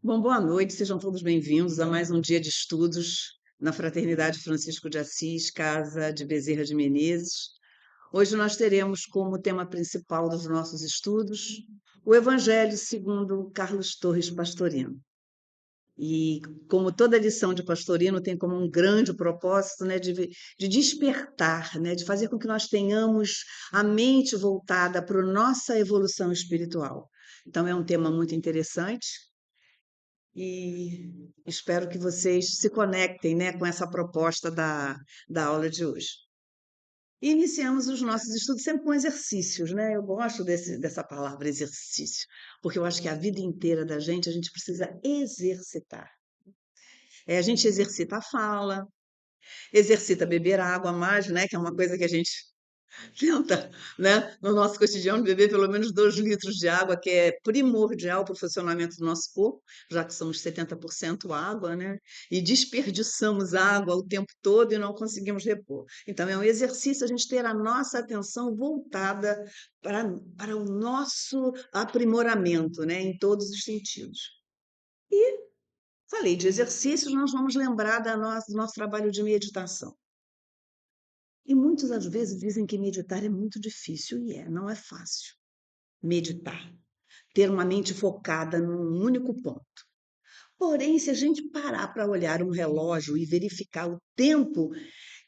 Bom, boa noite, sejam todos bem-vindos a mais um dia de estudos na Fraternidade Francisco de Assis, Casa de Bezerra de Menezes. Hoje nós teremos como tema principal dos nossos estudos o Evangelho segundo Carlos Torres Pastorino. E como toda lição de Pastorino tem como um grande propósito, né, de despertar, né, de fazer com que nós tenhamos a mente voltada para a nossa evolução espiritual. Então é um tema muito interessante e espero que vocês se conectem, né, com essa proposta da aula de hoje. E iniciamos os nossos estudos sempre com exercícios, né? Eu gosto dessa palavra exercício, porque eu acho que a vida inteira da gente a gente precisa exercitar. A gente exercita a fala, exercita beber água mais, né? Que é uma coisa que a gente tenta, né, no nosso cotidiano, beber pelo menos 2 litros de água, que é primordial para o funcionamento do nosso corpo, já que somos 70% água, né? E desperdiçamos água o tempo todo e não conseguimos repor. Então, é um exercício a gente ter a nossa atenção voltada para o nosso aprimoramento, né, em todos os sentidos. E falei de exercícios, nós vamos lembrar do nosso trabalho de meditação. E muitos, às vezes, dizem que meditar é muito difícil, e não é fácil. Meditar, ter uma mente focada num único ponto. Porém, se a gente parar para olhar um relógio e verificar o tempo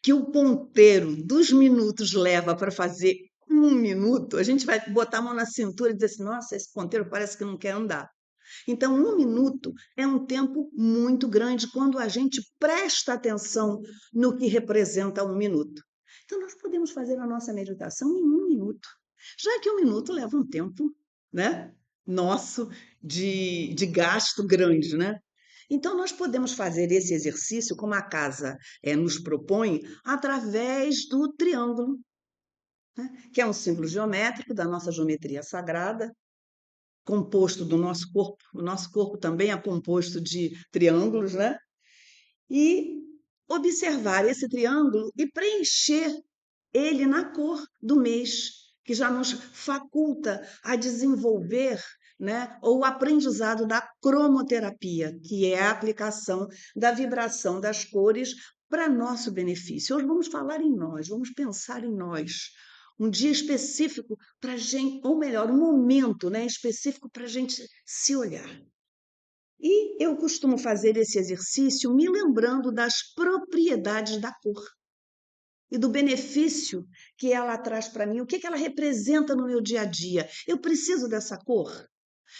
que o ponteiro dos minutos leva para fazer 1 minuto, a gente vai botar a mão na cintura e dizer assim: nossa, esse ponteiro parece que não quer andar. Então, 1 minuto é um tempo muito grande quando a gente presta atenção no que representa 1 minuto. Então, nós podemos fazer a nossa meditação em 1 minuto, já que 1 minuto leva um tempo, né, nosso de gasto grande, né? Então, nós podemos fazer esse exercício, como a casa nos propõe, através do triângulo, né, que é um símbolo geométrico da nossa geometria sagrada, composto do nosso corpo. O nosso corpo também é composto de triângulos, né? E observar esse triângulo e preencher ele na cor do mês, que já nos faculta a desenvolver, né, o aprendizado da cromoterapia, que é a aplicação da vibração das cores para nosso benefício. Hoje vamos falar em nós, vamos pensar em nós. Um dia específico para a gente, ou melhor, um momento, né, específico para a gente se olhar. E eu costumo fazer esse exercício me lembrando das propriedades da cor e do benefício que ela traz para mim, o que ela representa no meu dia a dia. Eu preciso dessa cor?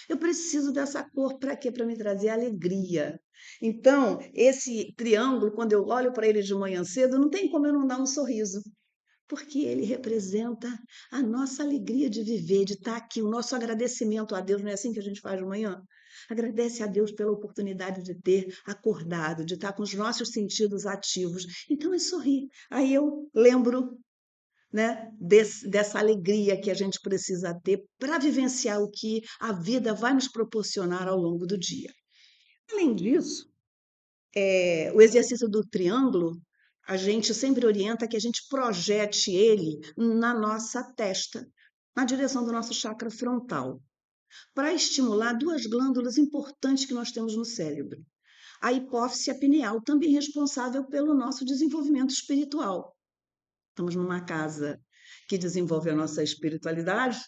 Eu preciso dessa cor para quê? Para me trazer alegria. Então, esse triângulo, quando eu olho para ele de manhã cedo, não tem como eu não dar um sorriso, porque ele representa a nossa alegria de viver, de estar aqui, o nosso agradecimento a Deus. Não é assim que a gente faz de manhã? Agradece a Deus pela oportunidade de ter acordado, de estar com os nossos sentidos ativos. Então é sorrir. Aí eu lembro, né, dessa alegria que a gente precisa ter para vivenciar o que a vida vai nos proporcionar ao longo do dia. Além disso, o exercício do triângulo, a gente sempre orienta que a gente projete ele na nossa testa, na direção do nosso chakra frontal, para estimular 2 glândulas importantes que nós temos no cérebro. A hipófise e a pineal, também responsável pelo nosso desenvolvimento espiritual. Estamos numa casa que desenvolve a nossa espiritualidade,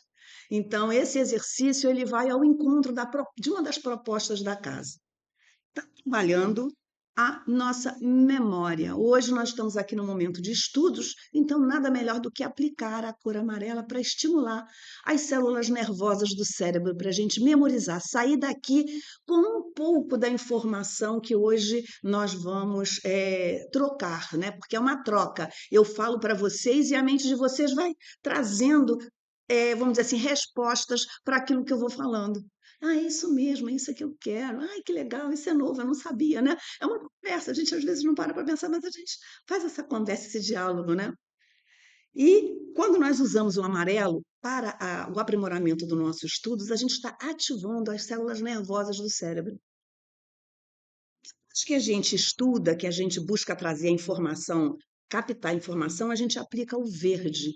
então esse exercício ele vai ao encontro de uma das propostas da casa, trabalhando a nossa memória. Hoje nós estamos aqui no momento de estudos, então nada melhor do que aplicar a cor amarela para estimular as células nervosas do cérebro, para a gente memorizar, sair daqui com um pouco da informação que hoje nós vamos trocar, né? Porque é uma troca. Eu falo para vocês e a mente de vocês vai trazendo, vamos dizer assim, respostas para aquilo que eu vou falando. Ah, é isso mesmo, é isso que eu quero. Ai, que legal, isso é novo, eu não sabia, né? É uma conversa, a gente às vezes não para pensar, mas a gente faz essa conversa, esse diálogo, né? E quando nós usamos o amarelo para o aprimoramento dos nossos estudos, a gente está ativando as células nervosas do cérebro. Acho que a gente estuda, que a gente busca trazer a informação, captar a informação, a gente aplica o verde.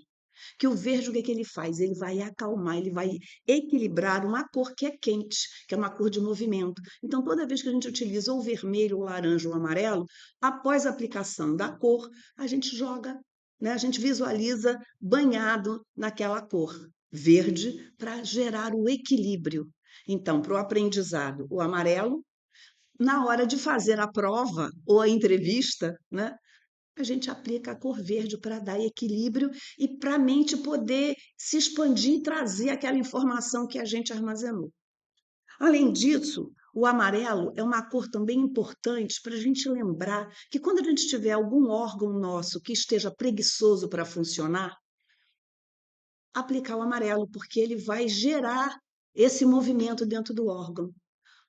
Que o verde, o que é que ele faz? Ele vai acalmar, ele vai equilibrar uma cor que é quente, que é uma cor de movimento. Então, toda vez que a gente utiliza o vermelho, o laranja ou o amarelo, após a aplicação da cor, a gente joga, né? A gente visualiza banhado naquela cor verde para gerar o equilíbrio. Então, para o aprendizado, o amarelo, na hora de fazer a prova ou a entrevista, né? A gente aplica a cor verde para dar equilíbrio e para a mente poder se expandir e trazer aquela informação que a gente armazenou. Além disso, o amarelo é uma cor também importante para a gente lembrar que quando a gente tiver algum órgão nosso que esteja preguiçoso para funcionar, aplicar o amarelo, porque ele vai gerar esse movimento dentro do órgão.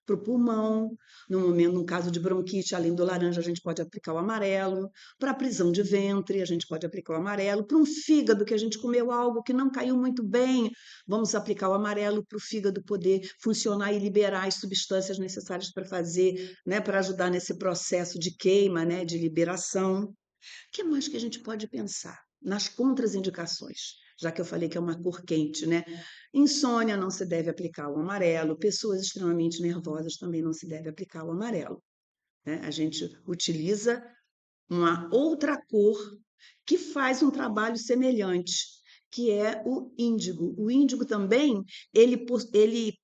Para o pulmão, no momento, no caso de bronquite, além do laranja, a gente pode aplicar o amarelo. Para a prisão de ventre, a gente pode aplicar o amarelo. Para um fígado, que a gente comeu algo que não caiu muito bem, vamos aplicar o amarelo para o fígado poder funcionar e liberar as substâncias necessárias para fazer, né, para ajudar nesse processo de queima, né, de liberação. O que mais que a gente pode pensar? Nas contraindicações, já que eu falei que é uma cor quente, né? Insônia não se deve aplicar o amarelo, pessoas extremamente nervosas também não se deve aplicar o amarelo, né? A gente utiliza uma outra cor que faz um trabalho semelhante, que é o índigo. O índigo também, ele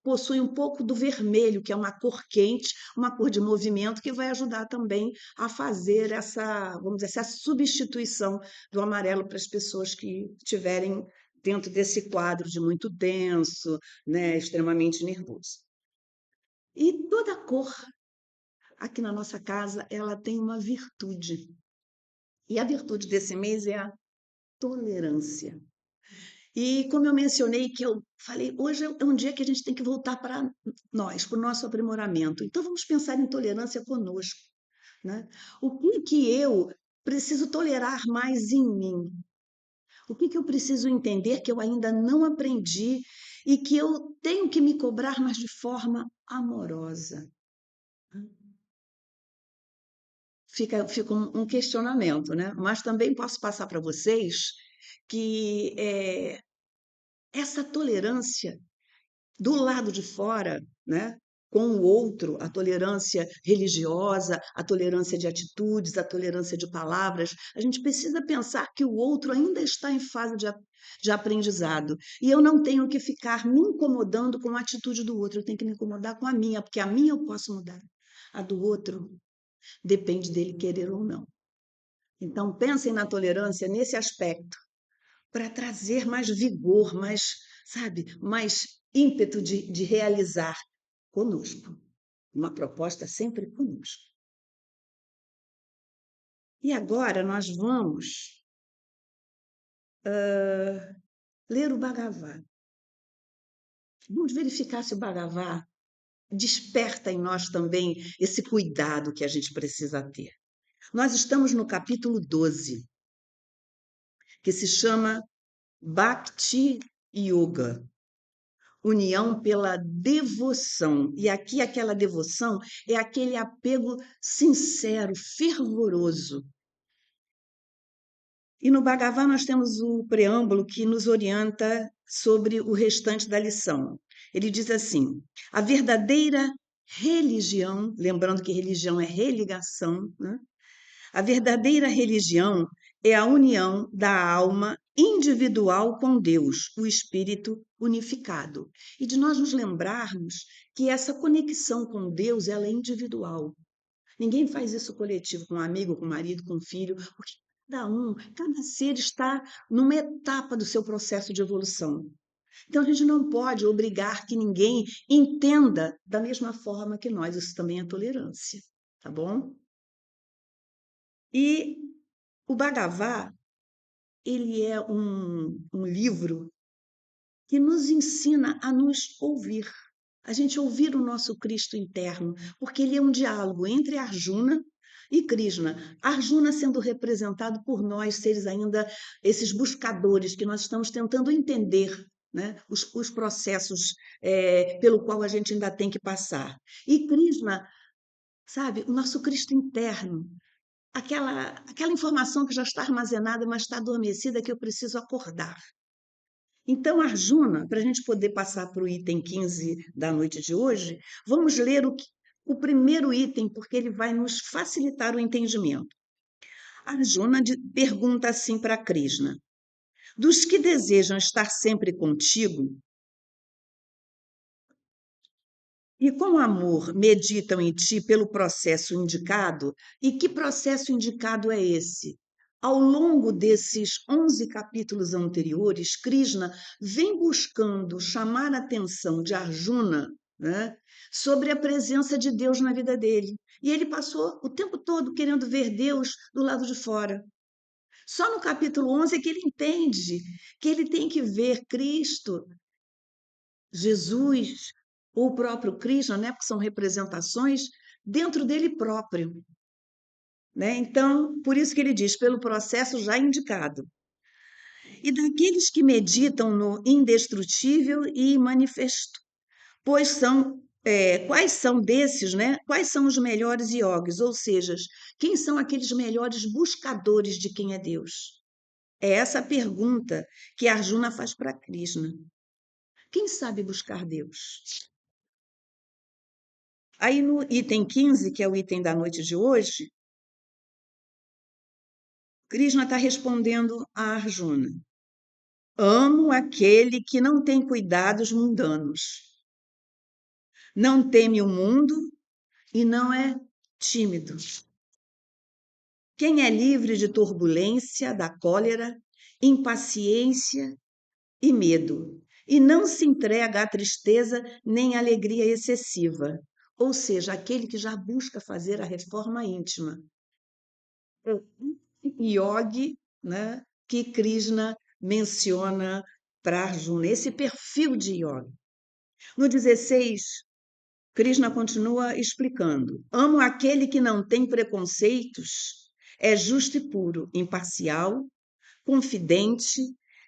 possui um pouco do vermelho, que é uma cor quente, uma cor de movimento, que vai ajudar também a fazer essa, vamos dizer, essa substituição do amarelo para as pessoas que estiverem dentro desse quadro de muito denso, né, extremamente nervoso. E toda cor aqui na nossa casa, ela tem uma virtude. E a virtude desse mês é a tolerância. E como eu mencionei que eu falei, hoje é um dia que a gente tem que voltar para nós, para o nosso aprimoramento. Então vamos pensar em tolerância conosco, né? O que eu preciso tolerar mais em mim? O que eu preciso entender que eu ainda não aprendi e que eu tenho que me cobrar, mas de forma amorosa? Fica um questionamento, né? Mas também posso passar para vocês que essa tolerância do lado de fora, né? Com o outro, a tolerância religiosa, a tolerância de atitudes, a tolerância de palavras, a gente precisa pensar que o outro ainda está em fase de aprendizado. E eu não tenho que ficar me incomodando com a atitude do outro, eu tenho que me incomodar com a minha, porque a minha eu posso mudar. A do outro depende dele querer ou não. Então, pensem na tolerância nesse aspecto, para trazer mais vigor, mais, sabe, mais ímpeto de realizar conosco. Uma proposta sempre conosco. E agora nós vamos ler o Bhagavad. Vamos verificar se o Bhagavad desperta em nós também esse cuidado que a gente precisa ter. Nós estamos no capítulo 12, que se chama Bhakti Yoga. União pela devoção. E aqui aquela devoção é aquele apego sincero, fervoroso. E no Bhagavad nós temos o preâmbulo que nos orienta sobre o restante da lição. Ele diz assim: a verdadeira religião, lembrando que religião é religação, né? A verdadeira religião é a união da alma individual com Deus, o Espírito unificado. E de nós nos lembrarmos que essa conexão com Deus, ela é individual. Ninguém faz isso coletivo, com um amigo, com um marido, com um filho, porque cada ser está numa etapa do seu processo de evolução. Então a gente não pode obrigar que ninguém entenda da mesma forma que nós. Isso também é tolerância, tá bom? E o Bhagavad, ele é um livro que nos ensina a nos ouvir, a gente ouvir o nosso Cristo interno, porque ele é um diálogo entre Arjuna e Krishna. Arjuna sendo representado por nós, seres ainda, esses buscadores que nós estamos tentando entender, né? Os processos pelo qual a gente ainda tem que passar. E Krishna, sabe, o nosso Cristo interno, aquela informação que já está armazenada, mas está adormecida, que eu preciso acordar. Então, Arjuna, para a gente poder passar para o item 15 da noite de hoje, vamos ler o primeiro item, porque ele vai nos facilitar o entendimento. Arjuna pergunta assim para Krishna: dos que desejam estar sempre contigo e com amor meditam em ti pelo processo indicado, e que processo indicado é esse? Ao longo desses 11 capítulos anteriores, Krishna vem buscando chamar a atenção de Arjuna, né, sobre a presença de Deus na vida dele. E ele passou o tempo todo querendo ver Deus do lado de fora. Só no capítulo 11 é que ele entende que ele tem que ver Cristo, Jesus, ou o próprio Krishna, né, porque são representações dentro dele próprio, né? Então, por isso que ele diz, pelo processo já indicado. E daqueles que meditam no indestrutível e manifesto, pois quais são desses, né? Quais são os melhores yogis, ou seja, quem são aqueles melhores buscadores de quem é Deus? É essa a pergunta que Arjuna faz para Krishna. Quem sabe buscar Deus? Aí no item 15, que é o item da noite de hoje, Krishna está respondendo a Arjuna: amo aquele que não tem cuidados mundanos, não teme o mundo e não é tímido. Quem é livre de turbulência, da cólera, impaciência e medo, e não se entrega à tristeza nem à alegria excessiva, ou seja, aquele que já busca fazer a reforma íntima. Yogi, né, que Krishna menciona para Arjuna, esse perfil de yogi. No 16, Krishna continua explicando: amo aquele que não tem preconceitos, é justo e puro, imparcial, confidente,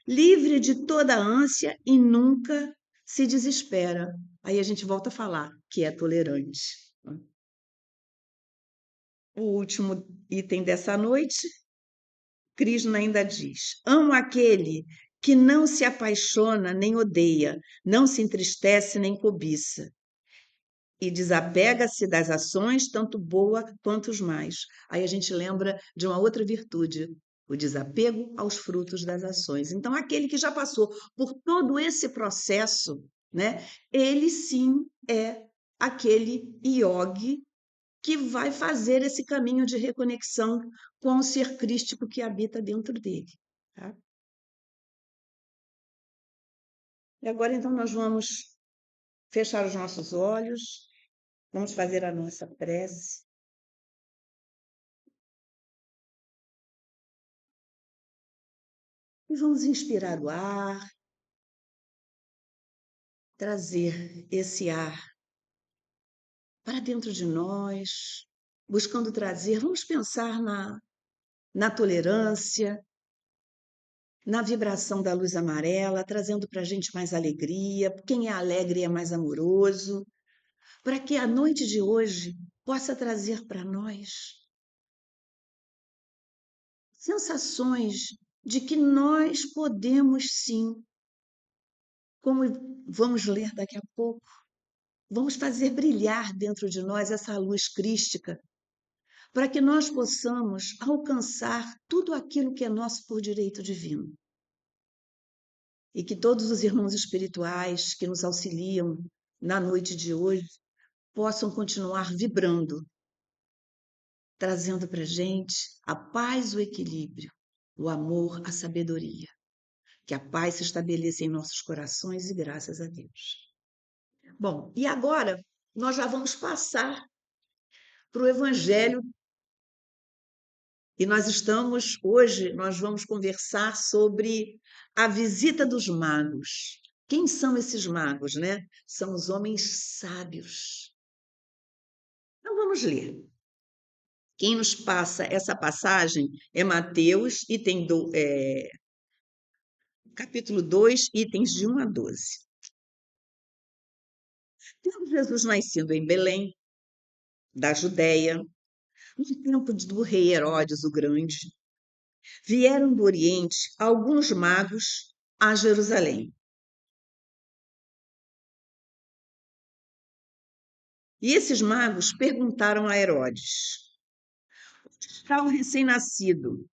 livre de toda ânsia e nunca se desespera. Aí a gente volta a falar que é tolerante. O último item dessa noite, Krishna ainda diz: amo aquele que não se apaixona nem odeia, não se entristece nem cobiça, e desapega-se das ações, tanto boa quanto os mais. Aí a gente lembra de uma outra virtude, o desapego aos frutos das ações. Então, aquele que já passou por todo esse processo, né, ele sim é aquele yogi que vai fazer esse caminho de reconexão com o ser crístico que habita dentro dele. Tá? E agora, então, nós vamos fechar os nossos olhos, vamos fazer a nossa prece. E vamos inspirar o ar, trazer esse ar para dentro de nós, buscando trazer, vamos pensar na tolerância, na vibração da luz amarela, trazendo para a gente mais alegria. Quem é alegre é mais amoroso, para que a noite de hoje possa trazer para nós sensações de que nós podemos sim, como vamos ler daqui a pouco, vamos fazer brilhar dentro de nós essa luz crística, para que nós possamos alcançar tudo aquilo que é nosso por direito divino. E que todos os irmãos espirituais que nos auxiliam na noite de hoje possam continuar vibrando, trazendo para a gente a paz, o equilíbrio, o amor, a sabedoria. Que a paz se estabeleça em nossos corações e graças a Deus. Bom, e agora nós já vamos passar para o Evangelho e nós vamos conversar sobre a visita dos magos. Quem são esses magos, né? São os homens sábios. Então vamos ler. Quem nos passa essa passagem é Mateus, capítulo 2, itens de 1 a 12. Tendo Jesus nascido em Belém, da Judéia, No tempo do rei Herodes o Grande, vieram do Oriente alguns magos a Jerusalém. E esses magos perguntaram a Herodes: onde está o recém-nascido,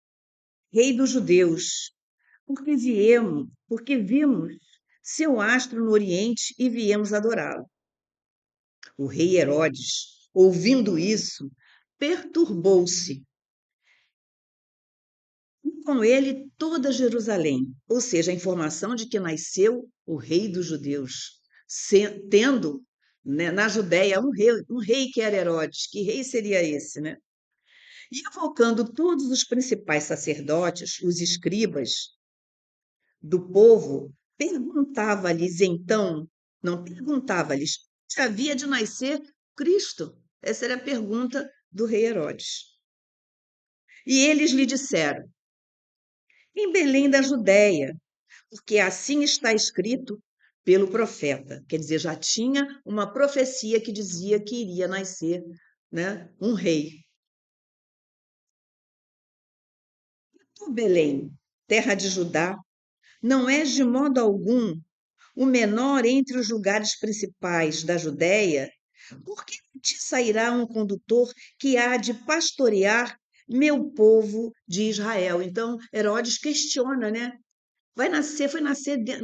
rei dos judeus? Porque vimos seu astro no Oriente e viemos adorá-lo. O rei Herodes, ouvindo isso, perturbou-se, e com ele toda Jerusalém, ou seja, a informação de que nasceu o rei dos judeus, tendo, né, na Judéia um rei que era Herodes. Que rei seria esse, né? E evocando todos os principais sacerdotes, os escribas do povo, perguntava-lhes então, não perguntava-lhes, se havia de nascer Cristo? Essa era a pergunta do rei Herodes. E eles lhe disseram: em Belém da Judéia, porque assim está escrito pelo profeta. Quer dizer, já tinha uma profecia que dizia que iria nascer, né, um rei. Tu, Belém, terra de Judá, não és de modo algum o menor entre os lugares principais da Judéia, porque te sairá um condutor que há de pastorear meu povo de Israel. Então, Herodes questiona, né? Foi nascer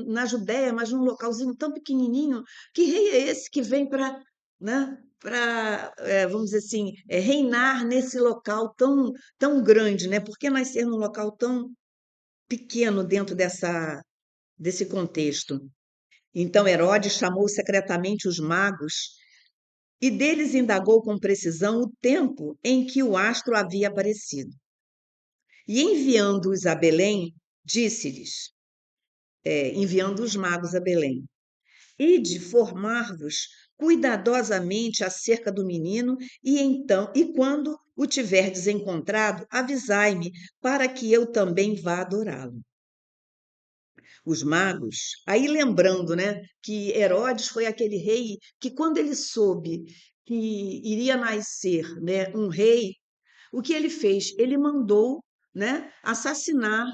na Judéia, mas num localzinho tão pequenininho. Que rei é esse que vem para, né, para, vamos dizer assim, reinar nesse local tão grande, né? Por que nascer num local tão pequeno dentro desse contexto? Então Herodes chamou secretamente os magos e deles indagou com precisão o tempo em que o astro havia aparecido. E enviando-os a Belém, disse-lhes, enviando os magos a Belém: ide formar-vos cuidadosamente acerca do menino, e quando o tiverdes encontrado, avisai-me, para que eu também vá adorá-lo. Os magos, aí lembrando, né, que Herodes foi aquele rei que, quando ele soube que iria nascer, né, um rei, o que ele fez? Ele mandou, né, assassinar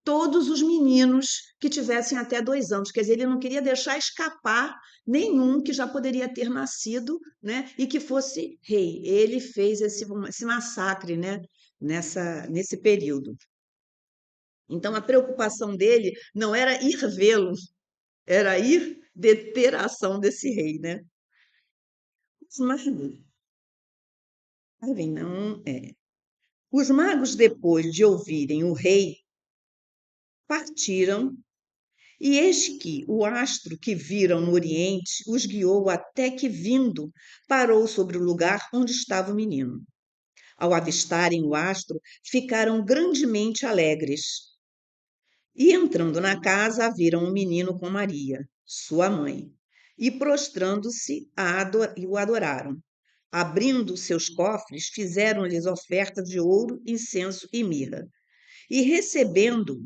todos os meninos que tivessem até 2 anos. Quer dizer, ele não queria deixar escapar nenhum que já poderia ter nascido, né, e que fosse rei. Ele fez esse massacre, né, nesse período. Então, a preocupação dele não era ir vê-lo, era ir deter a ação desse rei, né? Mas, não, os magos, depois de ouvirem o rei, partiram, e eis que o astro que viram no Oriente os guiou até que, vindo, parou sobre o lugar onde estava o menino. Ao avistarem o astro, ficaram grandemente alegres. E entrando na casa, viram o menino com Maria, sua mãe, e prostrando-se o adoraram. Abrindo seus cofres, fizeram-lhes ofertas de ouro, incenso e mirra. E recebendo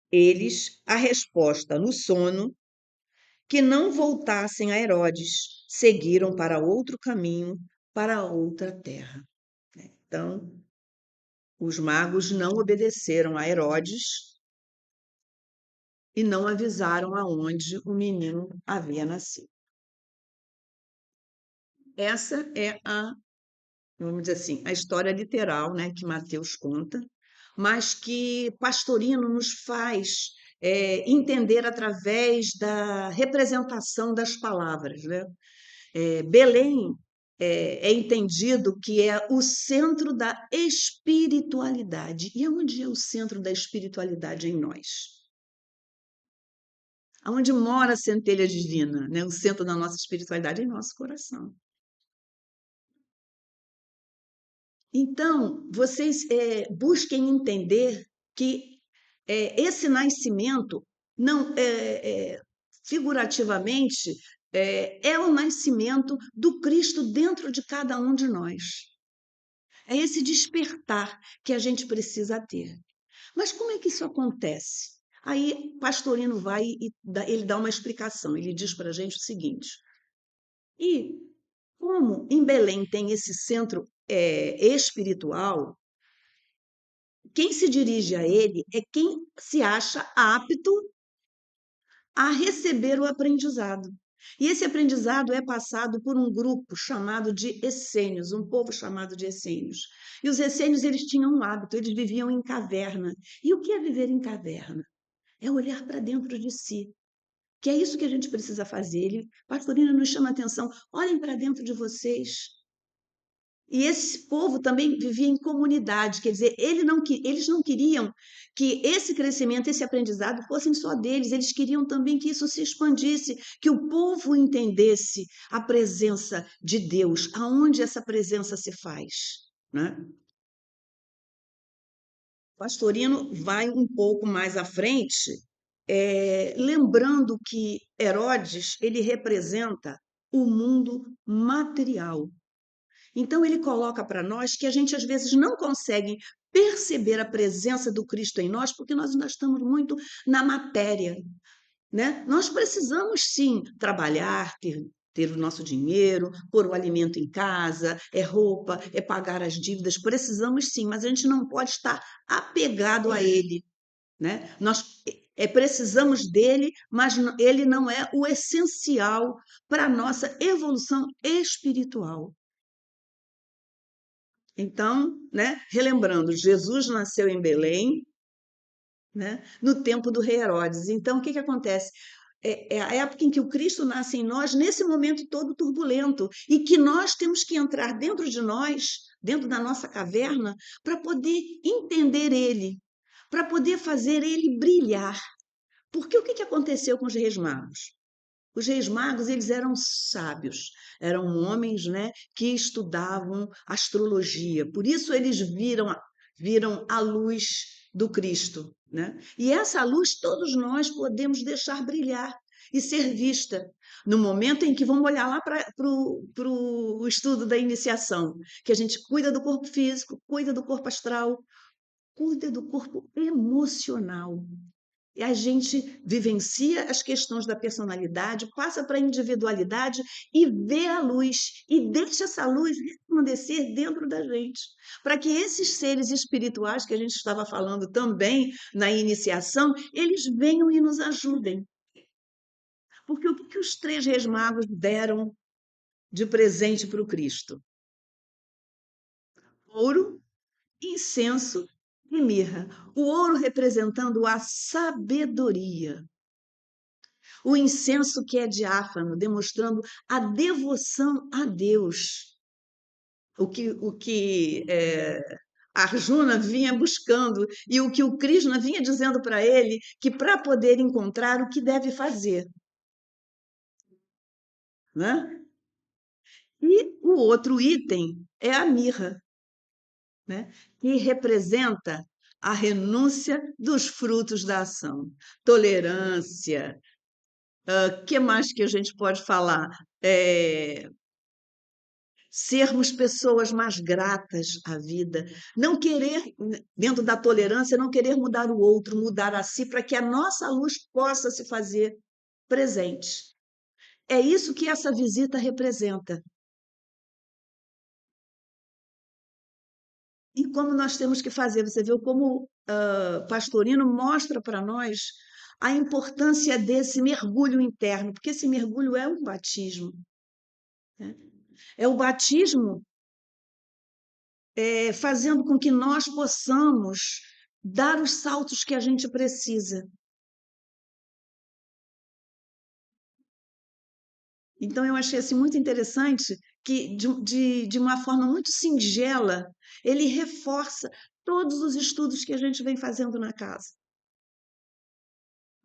eles a resposta no sono, que não voltassem a Herodes, seguiram para outro caminho, para outra terra. Então, os magos não obedeceram a Herodes e não avisaram aonde o menino havia nascido. Essa é vamos dizer assim, a história literal, né, que Mateus conta, mas que Pastorino nos faz entender através da representação das palavras, né? Belém é entendido que é o centro da espiritualidade. E onde é o centro da espiritualidade em nós? Aonde mora a centelha divina, né? O centro da nossa espiritualidade é em nosso coração. Então, vocês busquem entender que esse nascimento, não figurativamente, é o nascimento do Cristo dentro de cada um de nós. É esse despertar que a gente precisa ter. Mas como é que isso acontece? Aí, Pastorino vai e ele dá uma explicação. Ele diz para a gente o seguinte: e como em Belém tem esse centro espiritual, quem se dirige a ele é quem se acha apto a receber o aprendizado. E esse aprendizado é passado por um grupo chamado de essênios, um povo chamado de essênios. E os essênios, eles tinham um hábito, eles viviam em caverna. E o que é viver em caverna? É olhar para dentro de si, que é isso que a gente precisa fazer. Pastorina nos chama a atenção, olhem para dentro de vocês. E esse povo também vivia em comunidade, quer dizer, eles não queriam que esse crescimento, esse aprendizado fossem só deles, eles queriam também que isso se expandisse, que o povo entendesse a presença de Deus, aonde essa presença se faz, né? O Pastorino vai um pouco mais à frente, lembrando que Herodes ele representa o mundo material. Então, ele coloca para nós que a gente, às vezes, não consegue perceber a presença do Cristo em nós, porque nós ainda estamos muito na matéria, né? Nós precisamos, sim, trabalhar, ter o nosso dinheiro, pôr o alimento em casa, é roupa, é pagar as dívidas, precisamos, sim, mas a gente não pode estar apegado a ele, né? Nós precisamos dele, mas ele não é o essencial para a nossa evolução espiritual. Então, né, relembrando, Jesus nasceu em Belém, né, no tempo do rei Herodes. Então, o que que acontece? É a época em que o Cristo nasce em nós, nesse momento todo turbulento, e que nós temos que entrar dentro de nós, dentro da nossa caverna, para poder entender ele, para poder fazer ele brilhar. Porque o que que aconteceu com os reis magos? Os reis magos, eles eram sábios, eram homens, né, que estudavam astrologia. Por isso eles viram a luz do Cristo, né? E essa luz todos nós podemos deixar brilhar e ser vista. No momento em que vamos olhar lá para o estudo da iniciação, que a gente cuida do corpo físico, cuida do corpo astral, cuida do corpo emocional. E a gente vivencia as questões da personalidade, passa para a individualidade e vê a luz, e deixa essa luz resplandecer dentro da gente, para que esses seres espirituais que a gente estava falando também na iniciação, eles venham e nos ajudem. Porque o que que os três reis magos deram de presente para o Cristo? Ouro, incenso e mirra. O ouro representando a sabedoria. O incenso que é diáfano, demonstrando a devoção a Deus. O que Arjuna vinha buscando e o que o Krishna vinha dizendo para ele que para poder encontrar o que deve fazer, né? E o outro item é a mirra, né? Que representa a renúncia dos frutos da ação, tolerância. O que mais que a gente pode falar? Sermos pessoas mais gratas à vida, não querer, dentro da tolerância, não querer mudar o outro, mudar a si, para que a nossa luz possa se fazer presente. É isso que essa visita representa. E como nós temos que fazer, você viu como Pastorino mostra para nós a importância desse mergulho interno, porque esse mergulho é um batismo, né? É o batismo fazendo com que nós possamos dar os saltos que a gente precisa. Então, eu achei assim, muito interessante que, de uma forma muito singela, ele reforça todos os estudos que a gente vem fazendo na casa,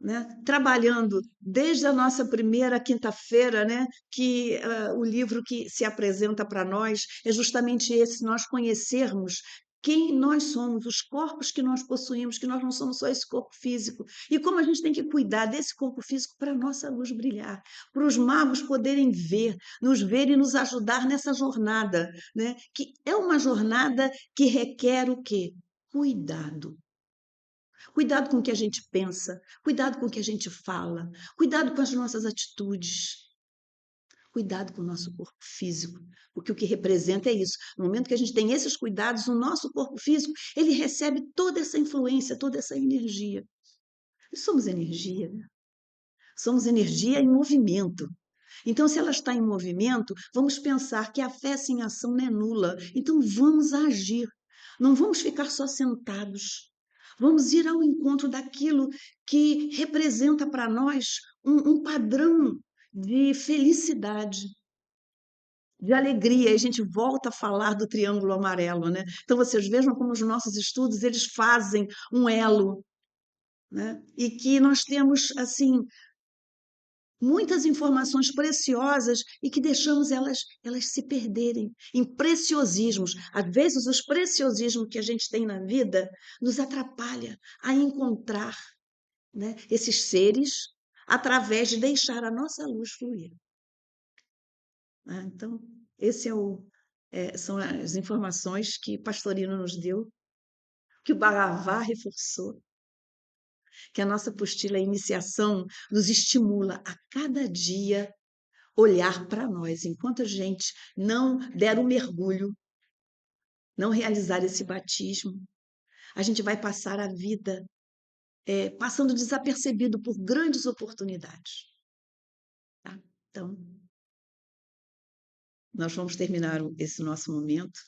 né? Trabalhando desde a nossa primeira quinta-feira, né? Que o livro que se apresenta para nós é justamente esse, nós conhecermos quem nós somos, os corpos que nós possuímos, que nós não somos só esse corpo físico, e como a gente tem que cuidar desse corpo físico para a nossa luz brilhar, para os magos poderem nos ver e nos ajudar nessa jornada, né? Que é uma jornada que requer o quê? Cuidado. Cuidado com o que a gente pensa, cuidado com o que a gente fala, cuidado com as nossas atitudes. Cuidado com o nosso corpo físico, porque o que representa é isso. No momento que a gente tem esses cuidados, o nosso corpo físico, ele recebe toda essa influência, toda essa energia. E somos energia, né? Somos energia em movimento. Então, se ela está em movimento, vamos pensar que a fé sem ação não é nula. Então, vamos agir. Não vamos ficar só sentados. Vamos ir ao encontro daquilo que representa para nós um padrão de felicidade, de alegria. E a gente volta a falar do triângulo amarelo, né? Então, vocês vejam como os nossos estudos, eles fazem um elo, né? E que nós temos, assim, muitas informações preciosas e que deixamos elas se perderem em preciosismos. Às vezes, os preciosismos que a gente tem na vida nos atrapalha a encontrar, né, esses seres através de deixar a nossa luz fluir. Né? Então, esse são as informações que Pastorino nos deu, que o Bhagavan reforçou, que a nossa apostila Iniciação nos estimula a cada dia olhar para nós. Enquanto a gente não der um mergulho, não realizar esse batismo, a gente vai passar a vida passando desapercebido por grandes oportunidades. Tá? Então, nós vamos terminar esse nosso momento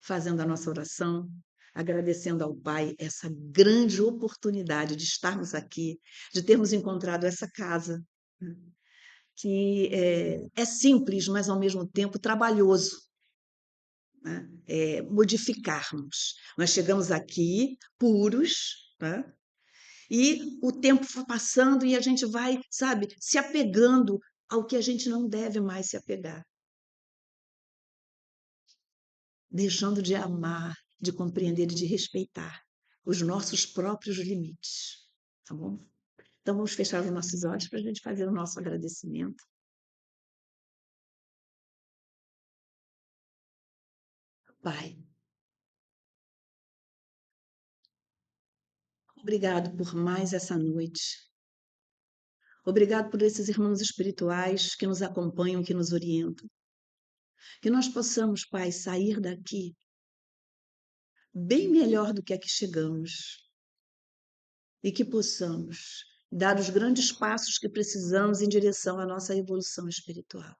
fazendo a nossa oração, agradecendo ao Pai essa grande oportunidade de estarmos aqui, de termos encontrado essa casa, né, que é simples, mas ao mesmo tempo trabalhoso, né, modificarmos. Nós chegamos aqui puros, né, e o tempo foi passando e a gente vai, sabe, se apegando ao que a gente não deve mais se apegar, deixando de amar, de compreender e de respeitar os nossos próprios limites, tá bom? Então vamos fechar os nossos olhos para a gente fazer o nosso agradecimento. Pai, obrigado por mais essa noite. Obrigado por esses irmãos espirituais que nos acompanham, que nos orientam. Que nós possamos, Pai, sair daqui bem melhor do que aqui chegamos e que possamos dar os grandes passos que precisamos em direção à nossa evolução espiritual.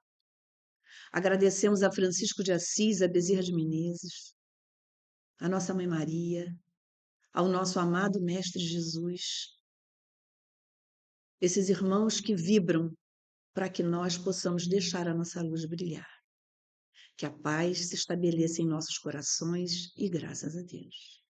Agradecemos a Francisco de Assis, a Bezerra de Menezes, a nossa Mãe Maria, ao nosso amado Mestre Jesus, esses irmãos que vibram para que nós possamos deixar a nossa luz brilhar. Que a paz se estabeleça em nossos corações e graças a Deus.